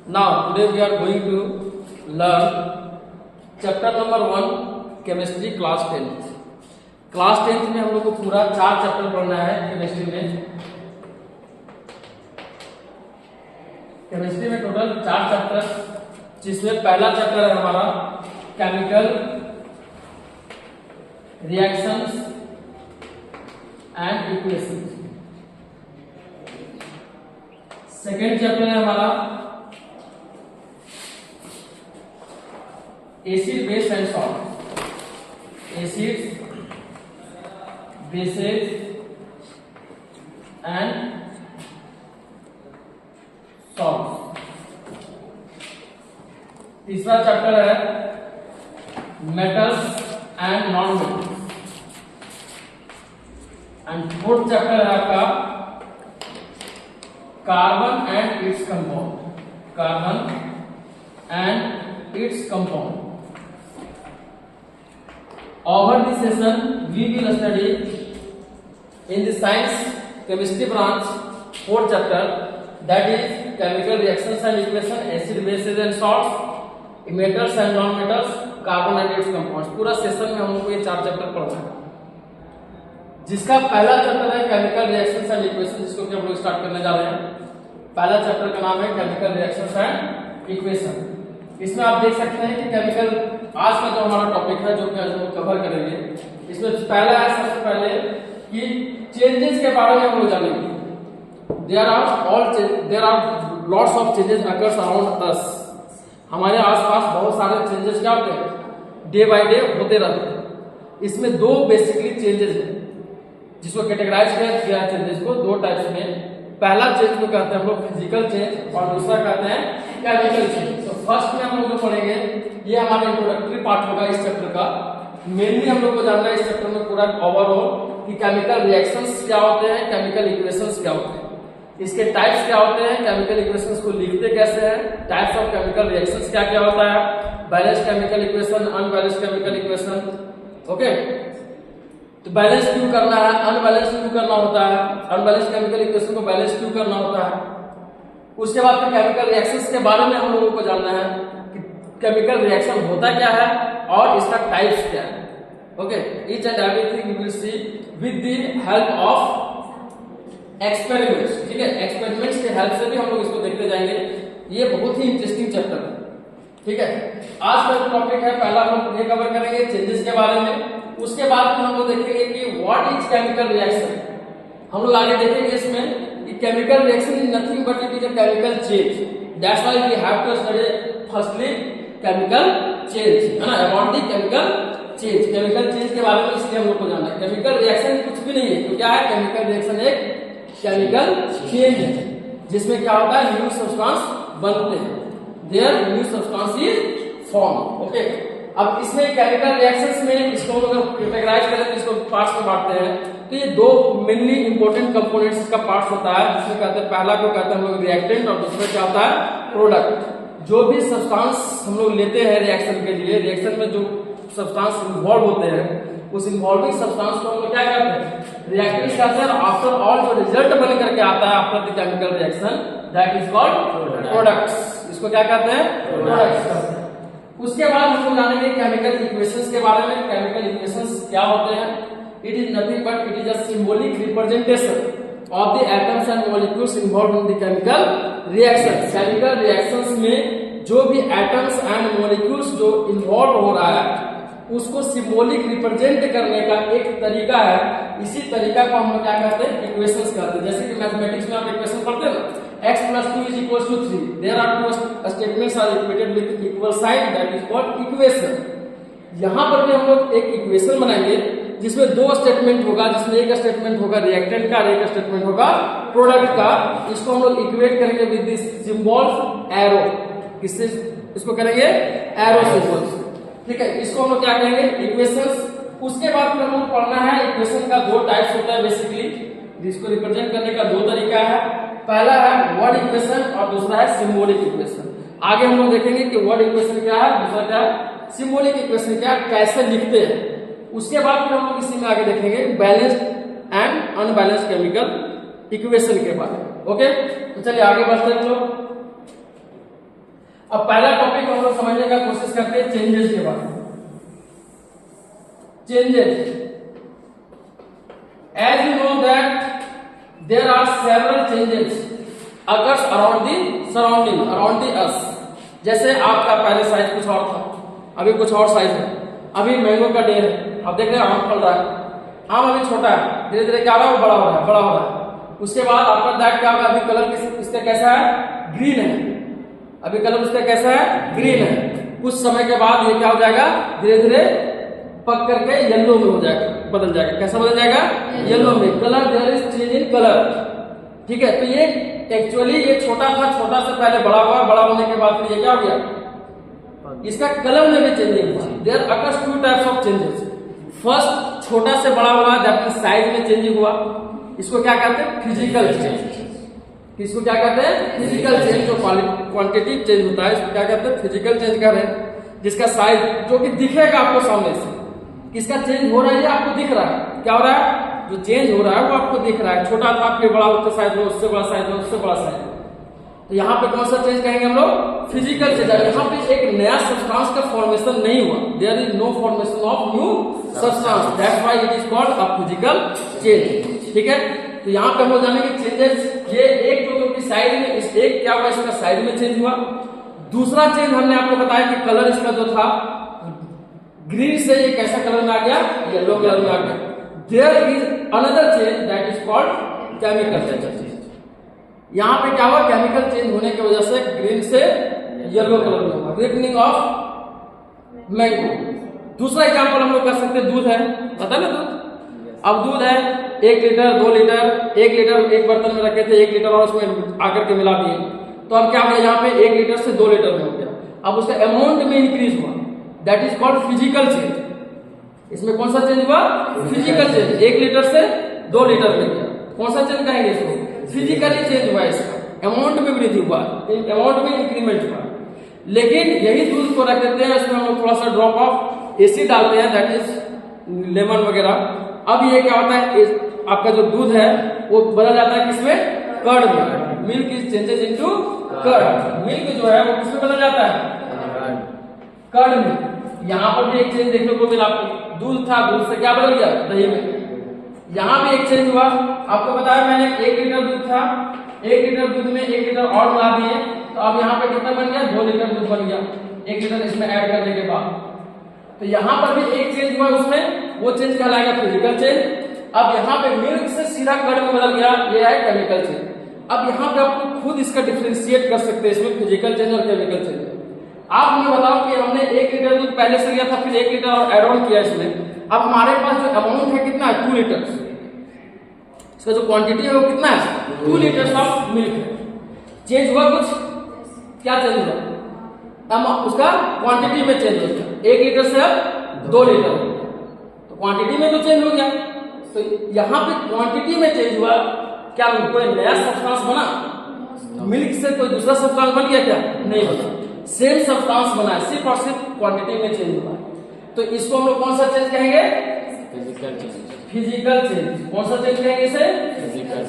Now today we are going to learn chapter number 1 chemistry class 10th. Class 10th में हम लोग को पूरा 4 चैप्टर पढ़ना है केमिस्ट्री में। केमिस्ट्री में टोटल 4 चैप्टर, जिसमें पहला चैप्टर है हमारा chemical reactions and equations. Second chapter है हमारा acid base and salt. Acids, bases and salt. तीसरा चैप्टर है metals and non metals. And fourth chapter है आपका carbon and its compound. Carbon and its compound. Over this session, we will study in the science chemistry branch 4th chapter, that is chemical reactions and equation, acid bases and salts, metals and non-metals, carbon and its compounds। पूरा session में हम लोग को ये 4 chapter पढ़ना है, जिसका पहला चैप्टर है केमिकल रिएक्शंस एंड इक्वेशन, जिसको कि हम लोग स्टार्ट करने जा रहे हैं। पहला चैप्टर का नाम है केमिकल रिएक्शंस एंड इक्वेशन। इसमें आप देख सकते हैं कि केमिकल आज का जो हमारा टॉपिक है, जो कि आज हम कवर करेंगे, इसमें पहला है सबसे पहले कि चेंजेस के बारे में हम लोग जानेंगे। There are lots of changes occurs around us. हमारे आसपास बहुत सारे चेंजेस क्या होते हैं, डे बाय डे होते रहते हैं। इसमें 2 बेसिकली चेंजेस हैं, जिसको कैटेगराइज किया है चेंजेस को 2 टाइप्स में। पहला चेंज को कहते हैं हम लोग फिजिकल चेंज, और दूसरा कहते हैं केमिकल चेंज। तो फर्स्ट में हम लोग जो पढ़ेंगे, ये हमारा इंट्रोडक्टरी पार्ट होगा इस चैप्टर का। मेनली हम लोग को जानना है इस चैप्टर में पूरा ओवरऑल कि केमिकल रिएक्शंस क्या होते हैं, केमिकल इक्वेशंस क्या होते हैं, इसके टाइप्स क्या होते हैं, केमिकल इक्वेशंस को लिखते कैसे हैं, टाइप्स ऑफ केमिकल रिएक्शंस क्या क्या होता है, balanced chemical equation, unbalanced chemical equation. Okay, तो बैलेंस क्यों करना है, अनबैलेंस क्यों करना होता है, अनबैलेंस्ड केमिकल इक्वेशन को बैलेंस क्यों करना होता है। उसके बाद फिर केमिकल रिएक्शंस के बारे में हम लोगों को जानना है कि केमिकल रिएक्शन होता क्या है और इसका टाइप्स क्या है। Okay, each and everything you will see with the help of experiments. ठीक है, एक्सपेरिमेंट्स के हेल्प से भी हम लोग इसको देखते जाएंगे। ये बहुत ही इंटरेस्टिंग चैप्टर है। ठीक है, आज का जो टॉपिक है, पहला हम ये कवर करेंगे चेंजेस के बारे में। उसके बाद में हम लोग देखेंगे कि व्हाट इज केमिकल रिएक्शन। हम लोग आगे देखेंगे इसमें कि chemical reaction is nothing but it is a chemical change. That's why we have to study firstly chemical change, है ना, about the chemical change. Chemical change के बारे में इसलिए हम लोग को जानना है। केमिकल रिएक्शन कुछ भी नहीं है, तो क्या है, केमिकल रिएक्शन एक केमिकल चेंज है, जिसमें क्या होता है, न्यू सब्सटेंस बनते हैं, their new substance is form. Okay, अब इसमें केमिकल रिएक्शंस में इसको अगर कैटेगराइज करें तो इसको पार्ट्स में बांटते हैं। तो ये 2 मेनली इंपॉर्टेंट कंपोनेंट्स इसका पार्ट्स होता है, जिसमें कहते हैं, पहला को कहते हैं हम लोग रिएक्टेंट, और दूसरा क्या होता है, प्रोडक्ट। जो भी सब्सटेंस हम लोग लेते हैं रिएक्शन के लिए, रिएक्शन में जो सब्सटेंस इन्वॉल्व होते हैं, उस इन्वॉल्विंग सब्सटेंस को हम लोग क्या कहते हैं, रिएक्टेंट्स कहते हैं। आफ्टर ऑल जो रिजल्ट बन करके आता है after the chemical reaction, that is called products. इसको क्या कहते हैं, प्रोडक्ट्स कहते हैं। उसके बाद हम लोग जानेंगे केमिकल इक्वेशंस के बारे में। केमिकल इक्वेशंस क्या होते हैं, it is nothing but it is a symbolic representation of the atoms and molecules involved in the chemical reactions. Chemical reactions में जो भी एटम्स एंड मॉलिक्यूल्स जो इन्वॉल्व हो रहा है, उसको सिंबॉलिक रिप्रेजेंट करने का एक तरीका है। इसी तरीका को हम लोग क्या कहते हैं, इक्वेशंस कहते हैं। जैसे कि मैथमेटिक्स में आप इक्वेशन पढ़ते हैं ना, x plus 2 is equals to 3. There are 2 statements are equated with equal sign, that is called equation. यहाँ पर भी हम लोग एक इक्वेशन बनाएंगे जिसमें 2 स्टेटमेंट होगा, जिसमें एक स्टेटमेंट होगा रिएक्टेंट का और एक स्टेटमेंट होगा प्रोडक्ट का। इसको हम लोग इक्वेट करेंगे विद दिस सिंबल एरो। किससे इसको करेंगे, एरो सिंबल। ठीक है, इसको हम लोग क्या कहेंगे, इक्वेशंस। उसके बाद फिर हम लोग पढ़ना है इक्वेशन का 2 टाइप्स होता है बेसिकली, जिसको रिप्रेजेंट करने का 2 तरीका है। पहला है वर्ड इक्वेशन और दूसरा है सिंबॉलिक इक्वेशन। आगे हम लोग देखेंगे कि वर्ड इक्वेशन क्या है, दूसरा क्या है, सिंबॉलिक इक्वेशन क्या है, कैसे लिखते हैं। उसके बाद फिर हम लोग इसी में आगे देखेंगे balanced and unbalanced chemical equation के बारे में। ओके, तो चलिए आगे बढ़ते हैं लोग। अब पहला टॉपिक हम लोग समझने का कोशिश करते हैं चेंजेस के बारे में। Changes, as you know that there are several changes occurs around the surrounding, around the us। जैसे आपका पहले साइज कुछ और था, अभी कुछ और साइज है। अभी मैंगो का डे है, आप देख रहे हैं आम फल रहा है, आम अभी छोटा है, धीरे धीरे क्या हो रहा है, बड़ा हो रहा है, बड़ा हो रहा है। उसके बाद आफ्टर दैट क्या होगा, अभी कलर इसका कैसा है, ग्रीन है। अभी कलर उसका कैसा है, ग्रीन है। कुछ समय के बाद ये क्या हो जाएगा, धीरे धीरे पक करके येलो में हो जाएगा, बदल जाएगा। कैसा बदल जाएगा, येलो में। Colour, there is change in colour, ठीक है। तो ये एक्चुअली ये छोटा था, छोटा से पहले बड़ा हुआ, बड़ा होने के बाद फिर ये क्या हो गया, इसका कलर में भी चेंजिंग हुआ। There occurs two types of changes. First छोटा से बड़ा हुआ, दैट मींस साइज में चेंजिंग हुआ, इसको क्या कहते हैं, फिजिकल चेंज। इसको क्या कहते हैं, फिजिकल चेंज। जो क्वांटिटी चेंज होता है इसको क्या कहते हैं, फिजिकल चेंज कर रहे हैं। जिसका साइज जो कि दिखेगा आपको सामने से, किसका चेंज हो रहा है ये आपको दिख रहा है। क्या हो रहा है, जो चेंज हो रहा है वो आपको दिख रहा है। छोटा था फिर बड़ा होता साइज में, उससे बड़ा साइज में, उससे बड़ा साइज। तो यहाँ पे कौन सा चेंज कहेंगे हम लोग, फिजिकल चेंज। यहाँ पे एक नया सब्सटेंस का फॉर्मेशन नहीं हुआ, there is no formation of new substance, that's why it is called a physical change, ठीक है। तो यहाँ पे हम लोग जानेंगे चेंजेस। ये एक तो की साइड में, इस एक क्या हुआ, इसका साइड में चेंज हुआ। दूसरा चेंज हमने आपको बताया कि कलर इसका जो था ग्रीन से ये कैसा कलर में आ गया, येलो कलर में आ गया। There is another change that is called chemical change. यहाँ पे क्या हुआ, केमिकल चेंज होने की वजह से ग्रीन से येलो कलर में हुआ, रिपनिंग ऑफ मैंगो। दूसरा एग्जांपल हम लोग कर सकते हैं, दूध है, पता ना दूध। अब दूध है 1 लीटर 2 लीटर, 1 लीटर एक बर्तन में रखे थे, 1 लीटर और उसमें आकर के मिला दिए, तो अब क्या हो गया, यहाँ पे 1 लीटर से 2 लीटर में हो गया। अब उसका अमाउंट में इंक्रीज हुआ, that is called physical change. इसमें कौन सा चेंज हुआ, फिजिकल चेंज। 1 लीटर से 2 लीटर में गया, कौन सा चेंज कहेंगे इसको, फिजिकली चेंज हुआ। इसका अमाउंट में वृद्धि हुआ, अमाउंट में इंक्रीमेंट हुआ। लेकिन यही दूध को रख देते हैं, इसमें हम लोग थोड़ा सा ड्रॉप ऑफ एसिड डालते हैं, दैट इज लेमन वगैरह। अब ये क्या होता है, आपका जो दूध है वो बदल जाता है किसमें, कर्ड में। Milk is changes into curd. Milk जो है वो किसमें बदल जाता है, कर्ड में। यहाँ पर भी एक चेंज देखने को मिला आपको, दूध था, दूध से क्या बदल गया, दही में। यहाँ भी एक चेंज हुआ, आपको बताया मैंने 1 लीटर दूध था, 1 लीटर दूध में 1 लीटर और मिला दिए, तो अब यहाँ पे कितना बन गया, 2 लीटर दूध बन गया, 1 लीटर इसमें ऐड करने के बाद। तो यहाँ पर भी एक चेंज हुआ उसमें, वो चेंज कहलाएगा फिजिकल चेंज। अब यहाँ पे मिल्क से सीधा कर्ड में बदल गया, ये है केमिकल चेंज। अब यहाँ पे आप खुद इसका डिफरेंशिएट कर सकते हैं, इसमें फिजिकल चेंज और केमिकल चेंज। आप हमें बताओ कि हमने 1 लीटर दूध पहले से लिया था, फिर 1 लीटर और एड ऑन किया इसमें। अब हमारे पास जो अमाउंट है कितना है, 2 लीटर। इसका जो क्वांटिटी है वो कितना है, 2 लीटर ऑफ मिल्क है। चेंज हुआ कुछ, क्या चेंज हुआ, उसका क्वांटिटी में चेंज हो गया, 1 लीटर से अब 2 लीटर हो गया, तो क्वांटिटी में तो चेंज हो गया। तो यहाँ पे क्वांटिटी में चेंज हुआ, क्या कोई नया सब्सटेंस बना, मिल्क से कोई दूसरा सब्सटेंस बन गया क्या, नहीं बना, सेम सब्सटेंस बना है, सिर्फ और सिर्फ क्वांटिटी में चेंज हुआ। तो इसको हम लोग कौन सा चेंज कहेंगे, फिजिकल चेंज। फिजिकल चेंज, कौन सा चेंज कहेंगे इसे,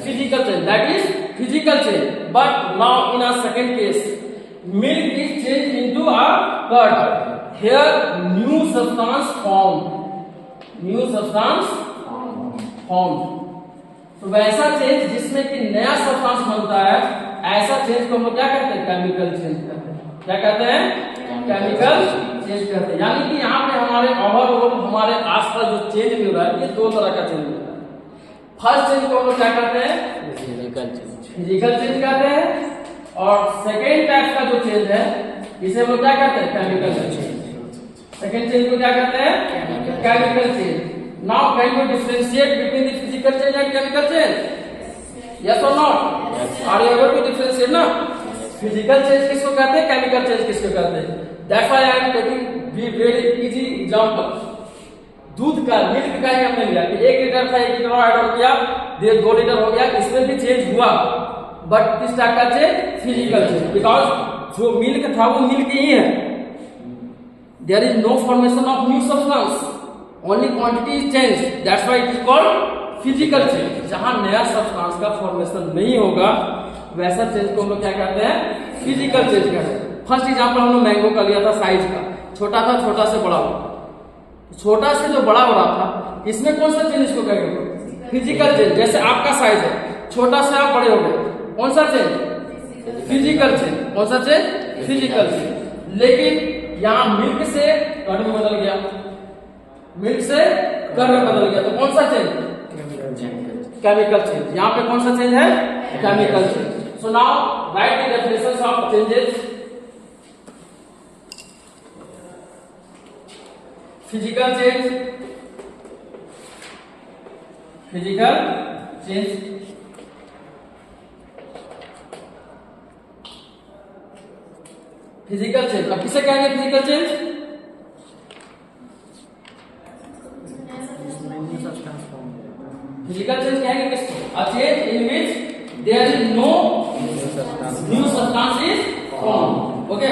physical change, that is physical change. But now in a second case, milk is changed into a curd. Here new substance formed. New substance formed. तो वैसा change जिसमें कि नया substance बनता है, ऐसा चेंज को हम लोग क्या कहते हैं, केमिकल चेंज कहते हैं। क्या कहते हैं, केमिकल चेंज कहते हैं। यानी कि यहाँ पे हमारे ओवरऑल हमारे आसपास जो चेंज मिल रहा है, ये 2 तरह का चेंज मिल रहा है। फर्स्ट चेंज को हम लोग क्या कहते हैं, फिजिकल चेंज। फिजिकल चेंज कहते हैं। और सेकेंड टाइप का जो चेंज है, इसे हम लोग क्या कहते हैं, केमिकल चेंज। सेकेंड चेंज को क्या कहते हैं, chemical change. Now can you differentiate between the physical change and chemical change, yes or not, are you able to differentiate ना। फिजिकल चेंज किसको कहते हैं, केमिकल चेंज किसको कहते हैं। That's why I am taking very easy example. दूध का, milk का ही हमने लिया कि 1 लीटर था, 1 लीटर और ऐड किया, 2 लीटर हो गया, इसमें भी चेंज हुआ, बट किस टाइप का चेंज, फिजिकल चेंज। बिकॉज जो मिल्क था वो मिल्क ही है, there is no formation of new substance, only quantity is change, that's why it is called physical change. जहां नया सब्सटेंस का फॉर्मेशन नहीं होगा, वैसा चेंज को हम लोग क्या कहते हैं, फिजिकल चेंज कहते हैं। फर्स्ट एग्जांपल हम लोग मैंगो का लिया था साइज का, छोटा था, छोटा से बड़ा हुआ, छोटा से जो बड़ा हो रहा था, इसमें कौन सा चेंज इसको कहेंगे? Physical change. जैसे आपका साइज है, छोटा से आप बड़े हो गए, कौन सा चेंज? Physical change. कौन सा चेंज? Physical change. लेकिन यहाँ मिल्क से कर्ड में बदल गया, मिल्क से कर्ड में बदल गया, तो कौन सा चेंज? Chemical change. यहाँ पे कौन सा चेंज है? Chemical change. So now write the definitions of changes. Physical change, physical change, physical change. अब किसे कहेंगे फिजिकल चेंज? फिजिकल चेंज कहेंगे किसको? A change in which there is no new substance is form. Okay,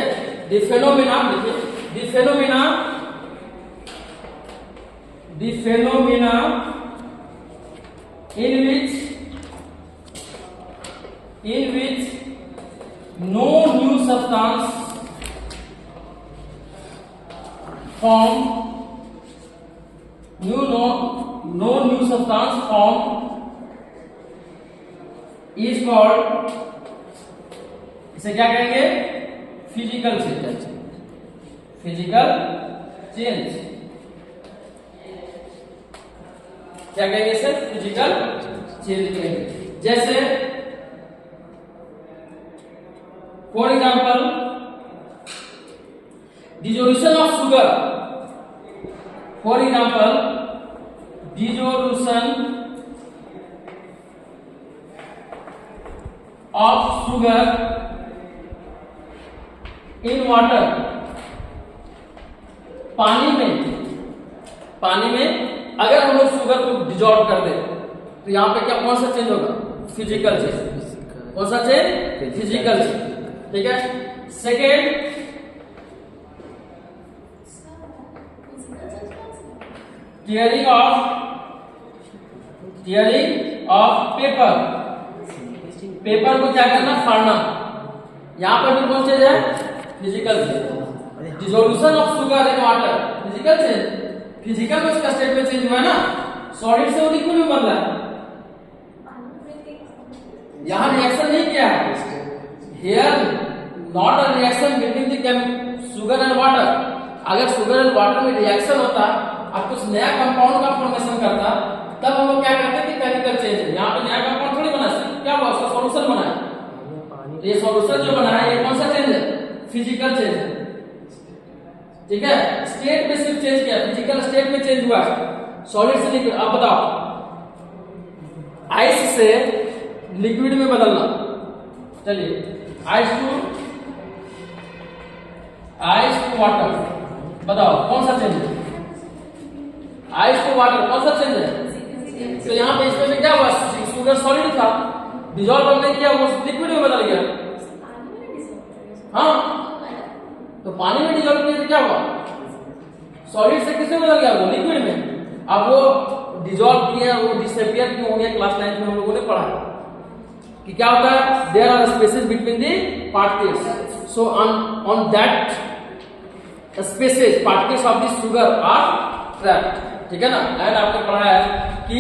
the phenomena, देखिए the phenomena, the phenomena in which no new substance form, no new substance form is called, इसे क्या कहेंगे? Physical change. Physical change क्या कहेंगे sir? Physical change कहेंगे। जैसे for example dissolution of sugar, for example dissolution of sugar in water, पानी में अगर हम लोग शुगर को डिजॉल्व कर दे तो यहाँ पे क्या, कौन सा चेंज होगा? Physical change. कौन सा चेंज? Physical change. ठीक है। Second, tearing of paper, paper को क्या करना? फाड़ना। यहाँ पर भी कौन चेंज है? Physical change. Dissolution of sugar in water, physical change. Physical में उसका स्टेट में चेंज हुआ है ना, सॉलिड से वो लिक्विड में बदला है। यहाँ रिएक्शन नहीं किया है, here not a reaction between the sugar and water. अगर शुगर एंड वाटर में रिएक्शन होता और कुछ नया कंपाउंड का फॉर्मेशन करता, तब हम लोग क्या कहते हैं कि केमिकल चेंज है। यहाँ पे नया कंपाउंड थोड़ी बना, क्या हुआ? उसका सॉल्यूशन बना है। ये सॉल्यूशन जो बना है, ये कौन सा चेंज है? फिजिकल चेंज है। ठीक है। स्टेट में सिर्फ चेंज किया, फिजिकल स्टेट में चेंज हुआ, सॉलिड से लिक्विड। अब बताओ, आइस से लिक्विड में बदलना, चलिए आइस टू वाटर, बताओ कौन सा चेंज है? आइस टू वाटर कौन सा चेंज है? तो यहाँ पे इसमें क्या हुआ? शुगर सॉलिड था, डिजॉल्व हमने किया, वो लिक्विड में बदल गया। हाँ, तो पानी में डिजॉल्व किया तो क्या हुआ? सॉलिड से किसमें बदल गया? वो लिक्विड में। अब वो डिजॉल्व किया, वो डिसअपियर क्यों हो गया? क्लास 9 में हम लोगों ने पढ़ा कि क्या होता है? There are spaces between the particles, so on that spaces particles of the sugar are trapped. ठीक है ना। एंड आपने पढ़ा है कि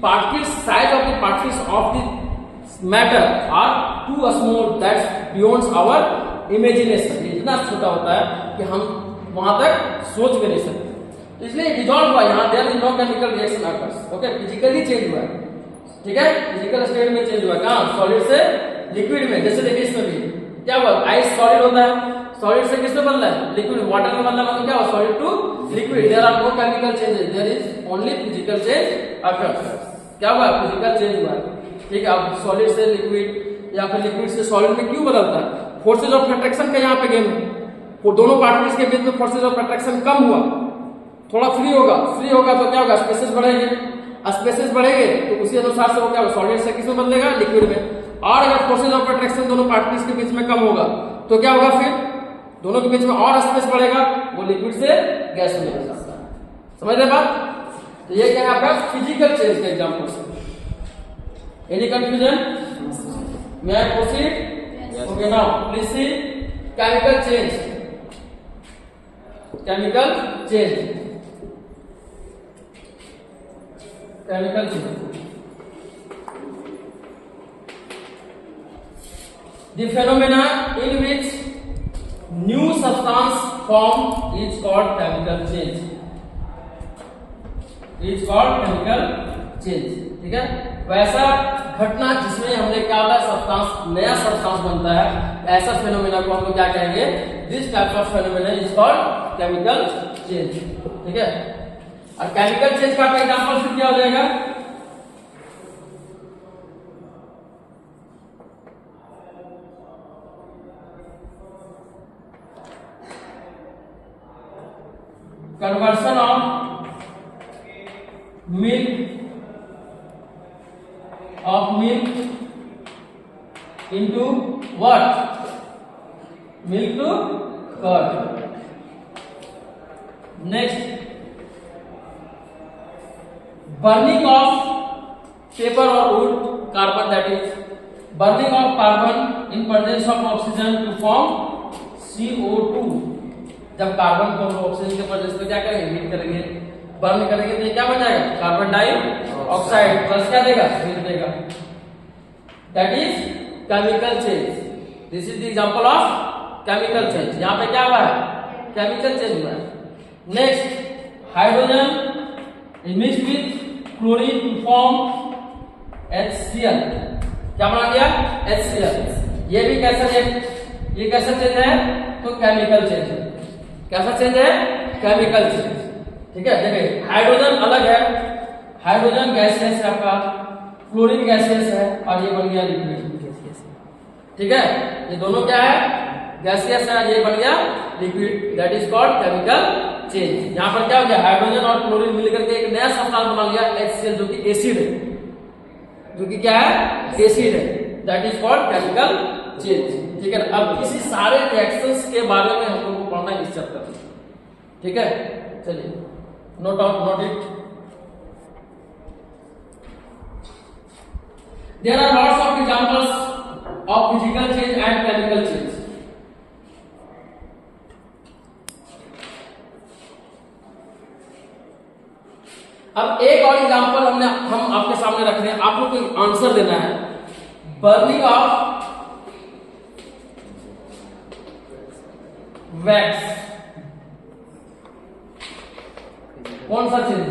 particles, size of the particles of the matter are too small that's beyond our imagination. इतना छोटा होता है कि हम वहां तक सोच भी नहीं सकते, तो इसलिए डिजॉल्व हुआ। यहाँ there is no chemical reaction occurs. Okay, physically change हुआ है। ठीक है, फिजिकल स्टेट में चेंज हुआ। कहाँ? सॉलिड से लिक्विड में। जैसे देखिए इसमें भी क्या हुआ? आइस सॉलिड होता है, सॉलिड से किसमें बदला है? लिक्विड। वाटर में बदला मतलब क्या हुआ? Solid to liquid. There are no chemical changes, there is only physical change occurs. क्या हुआ? फिजिकल चेंज हुआ है। ठीक है। अब सॉलिड से लिक्विड या फिर लिक्विड से सॉलिड में क्यों बदलता है? फोर्सेज ऑफ अट्रैक्शन का यहाँ पे गेम है। वो दोनों पार्टिकल्स के बीच में फोर्सेज ऑफ अट्रैक्शन कम हुआ, थोड़ा फ्री होगा तो क्या होगा? स्पेसेस बढ़ेंगे, स्पेसेस बढ़ेंगे तो उसी अनुसार से वो क्या होगा? सॉलिड से किसमें बदलेगा? लिक्विड में। और अगर फोर्सेज ऑफ अट्रैक्शन दोनों पार्टिकल्स के बीच में कम होगा तो क्या होगा? फिर दोनों के बीच में और स्पेस बढ़ेगा, वो लिक्विड से गैस में बदल जाता है। समझ रहे बात? तो ये क्या है आपका फिजिकल चेंज का एग्जांपल से। Any confusion? May I proceed? Yes. Okay, now please see chemical change, chemical change, chemical change. The phenomena in which new substance form is called chemical change, is called chemical change। ठीक है, वैसा घटना जिसमें हमने क्या बोला, substance, नया substance बनता है, ऐसा फेनोमेना को हम लोग क्या कहेंगे, this type of phenomena is called chemical change. ठीक है, और केमिकल चेंज का एग्जांपल फिर क्या हो जाएगा, conversion of milk into what, milk to curd। next, burning of paper or wood, carbon, that is burning of carbon in presence of oxygen to form CO2। जब carbon को हम oxygen के presence में क्या करेंगे, हीट करेंगे, burn करेंगे, तो ये क्या बन जाएगा, कार्बन डाइऑक्साइड प्लस क्या देगा, हीट देगा, that is chemical change. This is the example of chemical change. यहाँ पे क्या हुआ है, केमिकल चेंज हुआ है। Next, hydrogen mixed with chlorine to form HCl, क्या बना दिया, HCl। ये भी कैसा चेंज, ये कैसा चेंज है, तो केमिकल चेंज है। कैसा चेंज है, केमिकल चेंज। ठीक है, देखिए हाइड्रोजन अलग है, हाइड्रोजन गैसियस है आपका, क्लोरीन गैसियस है, और ये बन गया लिक्विड। ठीक है, ये दोनों क्या है, गैसियस है, ये बन गया liquid, that is called chemical change. यहाँ पर क्या हो गया, हाइड्रोजन और क्लोरीन मिलकर के एक नया सब्सटेंस बना लिया HCl, जो कि एसिड है, जो कि क्या है, एसिड है, that is called chemical change. ठीक है, अब इसी सारे रिएक्शंस के बारे में हम लोग को पढ़ना इस चैप्टर में। ठीक है, चलिए note it. There are lots of examples of physical change and chemical change. अब एक और एग्जांपल हम आपके सामने रख रहे हैं, आप लोग को आंसर देना है। बर्निंग ऑफ वैक्स, कौन सा चेंज,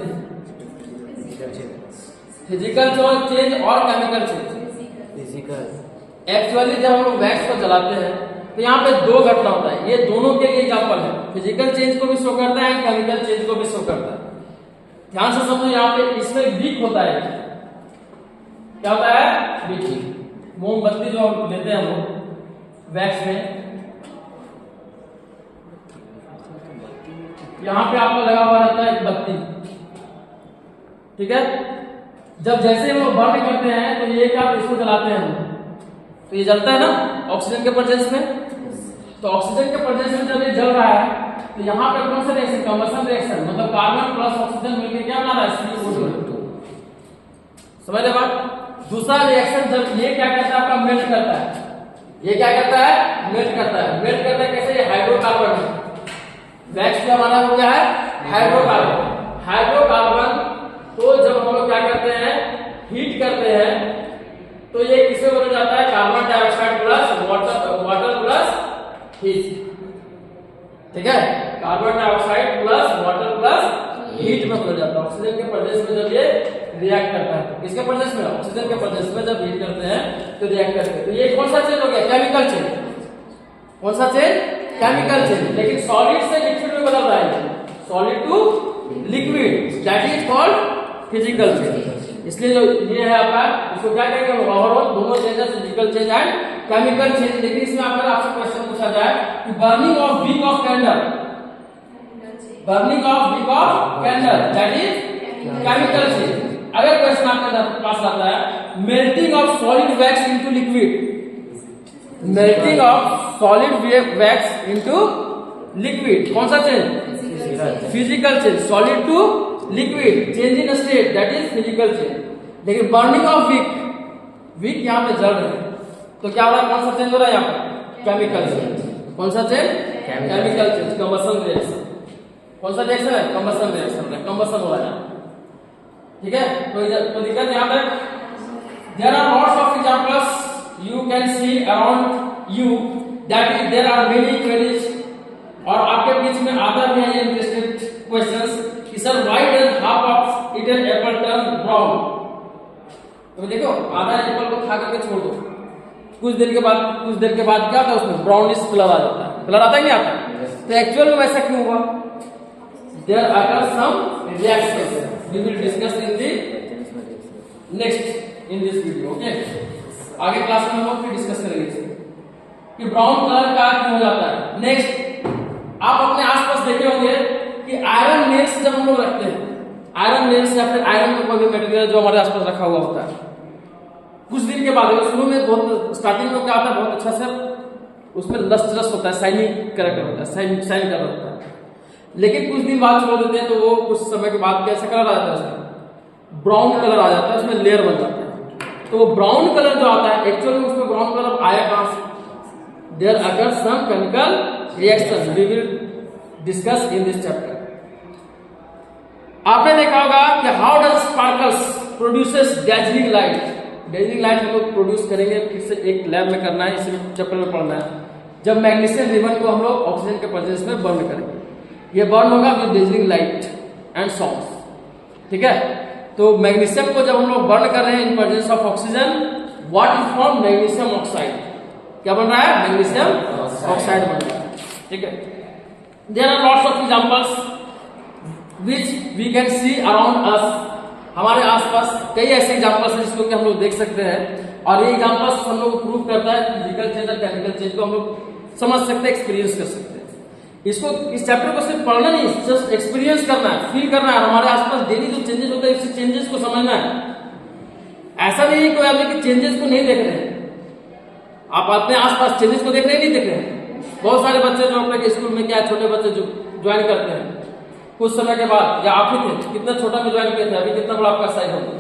फिजिकल चेंज और केमिकल चेंज। फिजिकल, एक्चुअली जब हम लोग वैक्स को जलाते हैं तो यहाँ पे दो घटना होता है, ये दोनों के लिए एग्जांपल है, फिजिकल चेंज को भी शो करता है, केमिकल चेंज को भी शो करता है। ध्यान से समझो, यहाँ पे इसमें विक होता है, क्या होता है, विक। मोमबत्ती जो हम लेते हैं हम लोग वैक्स में, यहाँ पे आपको लगा हुआ रहता है एक बत्ती। ठीक है, जब जैसे हम बर्न करते हैं तो ये क्या, इसको जलाते हैं हम, तो ये जलता है ना ऑक्सीजन के प्रेजेंस में। तो ऑक्सीजन के प्रेजेंस में जब ये जल रहा है तो यहाँ पे कौन सा रिएक्शन, कंबशन रिएक्शन, मतलब कार्बन प्लस ऑक्सीजन मिलकर क्या बना रहा है, CO2। समझ रहे बात। दूसरा रिएक्शन, जब ये क्या करता है, आपका मेल्ट करता है, ये क्या करता है, मेल्ट करता है। मेल्ट करता है कैसे, ये हाइड्रोकार्बन है, वैक्स जो हमारा हो गया है हाइड्रोकार्बन। हाइड्रोकार्बन को जब हम लोग क्या करते हैं, हीट करते हैं, तो ये किसमें बदल जाता है, carbon dioxide plus water plus heat. ठीक है, carbon dioxide plus water plus heat में बदल जाता है। ऑक्सीजन के प्रेजेंस में जब ये रिएक्ट करता है, किसके प्रेजेंस में, ऑक्सीजन के प्रेजेंस में जब हीट करते हैं तो रिएक्ट करते हैं। तो ये कौन सा चेंज हो गया, केमिकल चेंज। कौन सा चेंज, केमिकल चेंज। लेकिन सॉलिड से लिक्विड में बदल रहा है, solid to liquid, that is called physical change. इसलिए जो ये है आपका, इसको क्या कहेंगे, ओवरऑल दोनों changes, physical change and chemical change. लेकिन इसमें अगर आपसे क्वेश्चन पूछा जाए कि burning of wick of candle, burning of wick of candle, that is chemical change. अगर क्वेश्चन आपके पास आता है melting of solid wax into liquid, melting of solid wax into liquid, कौन सा change, physical change. Solid to liquid, change in state, that is physical change. लेकिन burning of wick यहाँ पे जल रहे हैं, तो क्या हो रहा है, कौन सा चेंज हो रहा है यहाँ पर, केमिकल चेंज। कौन सा change? Chemical change, combustion reaction. कौन सा रिएक्शन है? कंबशन रिएक्शन है, कंबशन हो रहा है, ठीक है। तो दिक्कत यहाँ पे there are lots of examples you can see around you that is there are many queries, और आपके बीच में आता भी है इंटरेस्टेड क्वेश्चंस कि sir why does half of eaten apple turn brown. तो देखो आधा एप्पल को खा करके छोड़ दो, कुछ देर के बाद क्या होता है उसमें ब्राउनिश कलर आ जाता है। कलर आता है नहीं आता? तो एक्चुअल में वैसा क्यों हुआ? There are some reactions we will discuss in the next in this video, okay. आगे क्लास में हम लोग फिर डिस्कस करेंगे कि ब्राउन कलर का क्यों हो जाता है। नेक्स्ट, आप अपने आसपास देखे होंगे कि आयरन नेल्स जब हम लोग रखते हैं, आयरन नेल्स या फिर आयरन का कोई भी मटेरियल जो हमारे आसपास रखा हुआ होता है, कुछ दिन के बाद शुरू में बहुत स्टार्टिंग में क्या होता है, बहुत अच्छा से उसमें लस्ट्रस होता है, शाइनिंग कैरेक्टर होता है, शाइन कलर होता है। लेकिन कुछ दिन बाद छोड़ देते हैं तो वो कुछ समय के बाद कैसा कलर आ जाता है, उसमें ब्राउन कलर आ जाता है, उसमें लेयर बन जाता है। तो वो ब्राउन कलर जो आता है एक्चुअली उसमें ब्राउन कलर आया कहां से? देयर अगर some chemical reaction we will discuss in this chapter. आपने देखा होगा कि how does sparkles produces dazzling light. Dazzling light हम लोग प्रोड्यूस करेंगे, फिर से एक लैब में करना है, इसी चैप्टर में पढ़ना है। जब मैग्नीशियम रिबन को हम लोग ऑक्सीजन के प्रेजेंस में बर्न करेंगे, ये बर्न होगा with dazzling light and sounds, ठीक है। तो मैग्नीशियम को जब हम लोग बर्न कर रहे हैं in presence of oxygen, what is form? Magnesium oxide. क्या बन रहा है? मैग्नीशियम ऑक्साइड बन रहा है, ठीक है। There are lots of examples which we can see around us. हमारे आसपास कई ऐसे एग्जांपल्स हैं जिसको कि हम लोग देख सकते हैं, और ये एग्जांपल्स हम लोग प्रूव करता है फिजिकल चेंज और केमिकल चेंज को हम लोग समझ सकते हैं, एक्सपीरियंस कर सकते हैं। इसको, इस चैप्टर को सिर्फ पढ़ना नहीं, जस्ट एक्सपीरियंस करना है, फील करना है। हमारे आसपास डेली जो चेंजेस होते हैं इस चेंजेस को समझना है। ऐसा नहीं है कोई आदमी कि चेंजेस को नहीं देख रहे हैं, आप अपने आसपास चेंजेस को देख रहे नहीं देख रहे हैं। बहुत सारे बच्चे जो अपने स्कूल में क्या छोटे बच्चे जो ज्वाइन करते हैं कुछ समय के बाद, या आप ही थे कितना छोटा में ज्वाइन किए थे, अभी कितना बड़ा आपका साइज होगा।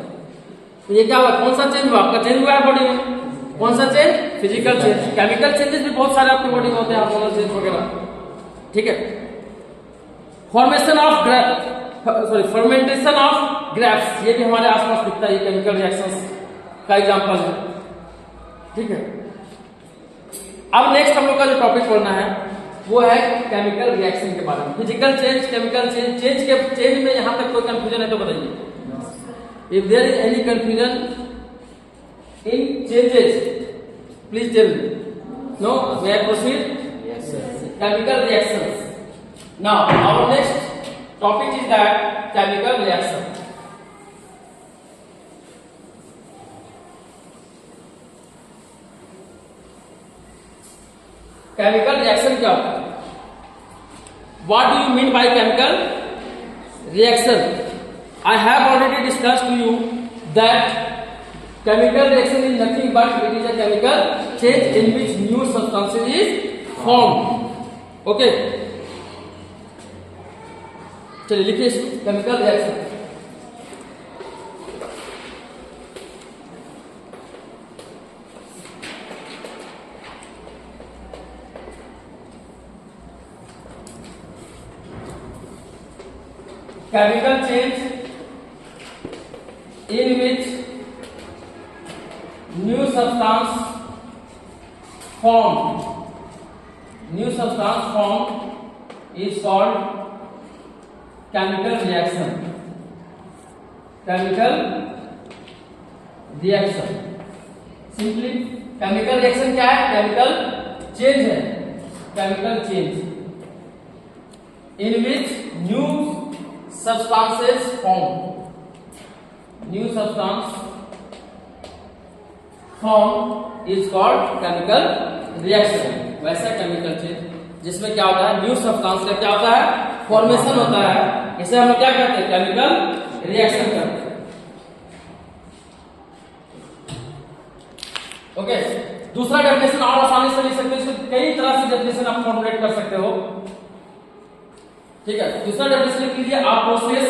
तो ये क्या हुआ? कौन सा चेंज हुआ? आपका चेंज हुआ है बॉडी में। कौन सा change? Physical change. Chemical changes भी बहुत सारे आपकी बॉडी में होते हैं, हार्मोनल चेंज वगैरह, ठीक है। Formation of fermentation of grapes, ये भी हमारे आसपास दिखता है, ये केमिकल रिएक्शंस का एग्जांपल है, ठीक है। अब नेक्स्ट हम लोग का जो टॉपिक पढ़ना है वो है केमिकल रिएक्शन के बारे में। Physical change, chemical change, change में यहां तक कोई कंफ्यूजन है तो बताइए। If there is any confusion in changes please tell me. No, we are proceed. Chemical reactions. Now our next topic is that chemical reaction. Chemical reaction क्या होता है? What do you mean by chemical reaction? I have already discussed to you that chemical reaction is nothing but it is a chemical change in which new substances is formed. Okay, चलिए लिखिए इसको, chemical reaction. Chemical change in which new substance form, new substance formed is called chemical reaction. Chemical reaction, simply chemical reaction क्या है? chemical change है, chemical change in which new substances form, new substance form is called chemical reaction। वैसा chemical change जिसमें क्या होता है, new substance का क्या होता है? फॉर्मेशन होता है, इसे हम क्या कहते हैं? केमिकल रिएक्शन कहते हैं, ओके। दूसरा डेफिनेशन और आसानी से लिख सकते हो, इसको कई तरह से डेफिनेशन आप फॉर्मुलेट कर सकते हो, ठीक है। दूसरा डेफिनेशन लिख लीजिए, आ process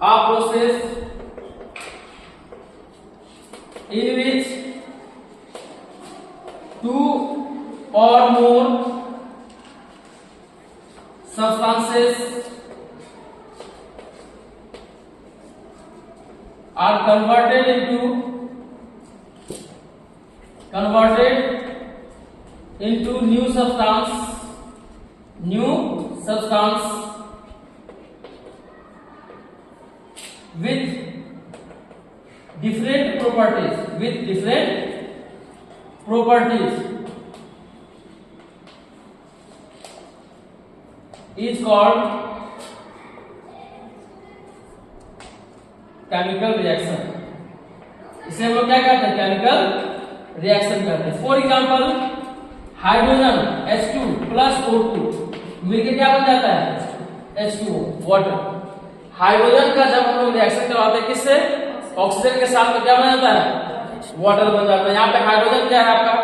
a process in which two or more substances are converted into new substance with different properties is called chemical reaction. इसे हम लोग क्या कहते हैं? केमिकल रिएक्शन कहते हैं। For example hydrogen H2 plus O2 मिलकर क्या बन जाता है? H2O water. हाइड्रोजन का जब हम लोग रिएक्शन करवाते हैं किससे? ऑक्सीजन के साथ में क्या बन जाता है? वाटर बन जाता है। यहाँ पे हाइड्रोजन क्या है? आपका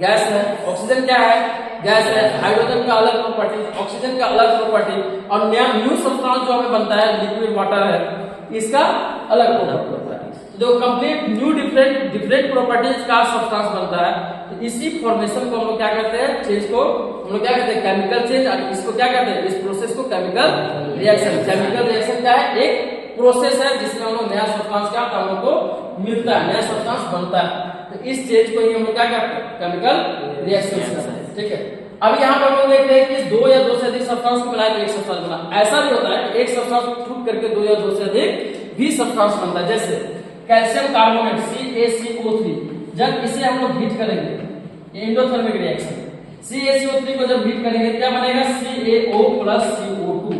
गैस है। ऑक्सीजन क्या है? गैस है। हाइड्रोजन का अलग प्रॉपर्टी, ऑक्सीजन का अलग प्रॉपर्टी, और नया न्यू सब्सटेंस जो हमें बनता है लिक्विड वाटर है, इसका अलग प्रॉपर्टी। जो कंप्लीट न्यू डिफरेंट प्रॉपर्टीज का सब्सटेंस बनता है, तो इसी फॉर्मेशन को हम लोग क्या कहते हैं? चेंज को हम लोग क्या कहते हैं? Chemical change. और इसको क्या कहते हैं? इस प्रोसेस को केमिकल रिएक्शन। केमिकल रिएक्शन क्या है? एक प्रोसेस है जिसमें हम लोग नया सब्सटेंस क्या हम लोग को मिलता है, नया सब्सटेंस बनता है। तो इस चेंज को ही हम लोग क्या कहते हैं? केमिकल रिएक्शन कहते हैं। ठीक है, अब यहाँ पर हम लोग देखते हैं कि दो या दो से अधिक सब्सटेंस को मिलाकर एक सब्सटेंस बना। ऐसा भी होता है एक सब्सटेंस को छूट करके दो या दो से अधिक भी सब्सटेंस बनता है। जैसे कैल्शियम कार्बोनेट CaCO3, जब इसे हम लोग हीट करेंगे, ये एंडोथर्मिक रिएक्शन, CaCO3 को जब हीट करेंगे क्या बनेगा? CaO plus CO2,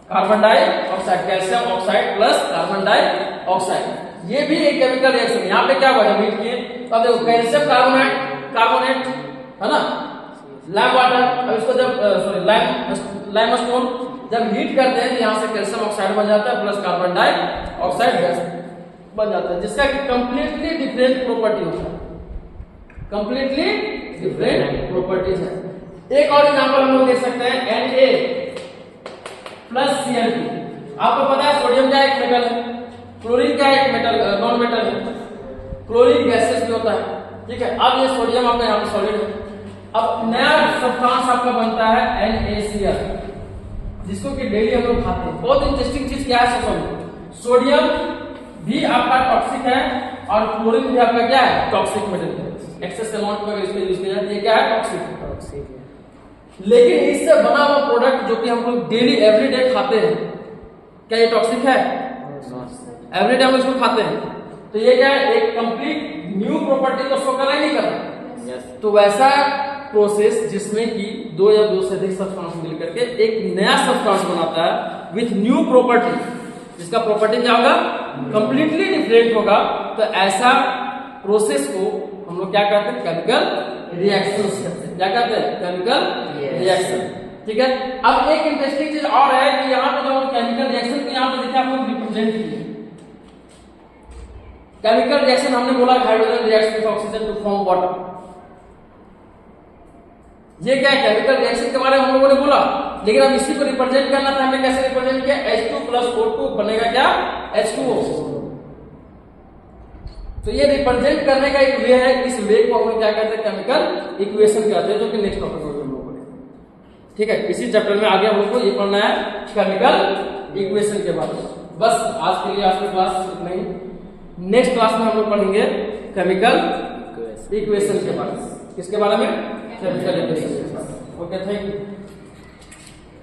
carbon dioxide, calcium oxide plus carbon dioxide. ये भी एक केमिकल रिएक्शन। यहाँ पे क्या हुआ जब हीट किए? तो अब देखो कैल्शियम कार्बोनेट है ना, लाइम वाटर, अब इसको जब लाइमस्टोन जब हीट करते हैं तो यहाँ से कैल्शियम ऑक्साइड बन जाता है प्लस कार्बन डाइऑक्साइड गैस बन जाता है, जिसका कंप्लीटली डिफरेंट प्रॉपर्टी होता है, कंप्लीटली डिफरेंट प्रॉपर्टीज है। एक और एग्जांपल हम लोग देख सकते हैं Na प्लस Cl2। आपको पता है सोडियम क्या एक मेटल है, क्लोरीन क्या एक मेटल नॉन मेटल है, क्लोरीन गैसेस भी होता है। ठीक है, अब ये सोडियम आपका यहाँ पे सॉलिड है। अब नया सब्सटेंस आपका बनता है NaCl, जिसको कि डेली हम लोग खाते हैं। बहुत इंटरेस्टिंग चीज क्या है? सोडियम भी आपका टॉक्सिक है और क्लोरीन भी आपका क्या है? टॉक्सिक मेटल है। एक्सेस अमाउंट में अगर इसको यूज किया जाए तो ये क्या है? टॉक्सिक है। लेकिन इससे बना हुआ प्रोडक्ट जो कि हम लोग डेली एवरीडे खाते हैं, क्या ये टॉक्सिक है? एवरीडे हम इसको खाते हैं, तो ये क्या है? एक कंप्लीट न्यू प्रॉपर्टी को शो कर रहा है, नहीं कर रहा? तो वैसा प्रोसेस जिसमें कि दो या दो से अधिक सब्सटेंस मिलकर के एक नया सब्सटेंस बनाता है विथ न्यू प्रॉपर्टी, जिसका प्रॉपर्टी क्या होगा? कंप्लीटली डिफरेंट होगा। तो ऐसा प्रोसेस को हम लोग क्या कहते हैं? केमिकल रिएक्शन कहते हैं। क्या कहते हैं? Chemical reaction. ठीक है, अब एक इंटरेस्टिंग चीज और है कि यहाँ पे जो केमिकल रिएक्शन को यहाँ पे देखिए आप लोग रिप्रेजेंट किए। केमिकल रिएक्शन हमने बोला hydrogen reacts with oxygen to form water. ये क्या है? केमिकल रिएक्शन के बारे में हम लोगों ने बोला, लेकिन अब इसी को रिप्रेजेंट करना था, हमने कैसे रिप्रेजेंट किया? H2 प्लस O2 बनेगा क्या? H2O। तो ये रिप्रेजेंट करने का एक वे है। इस वे को हम लोग क्या कहते हैं? केमिकल इक्वेशन कहते हैं, जो कि नेक्स्ट टॉपिक में हम लोग पढ़ेंगे। ठीक है, इसी चैप्टर में आगे हम लोग को ये पढ़ना है केमिकल इक्वेशन के बारे में। बस आज के लिए आपके क्लास इतना ही। नेक्स्ट क्लास में हम लोग पढ़ेंगे केमिकल इक्वेशन के बारे में। किसके बारे में? केमिकल इक्वेशन के बारे में। Okay, thank you.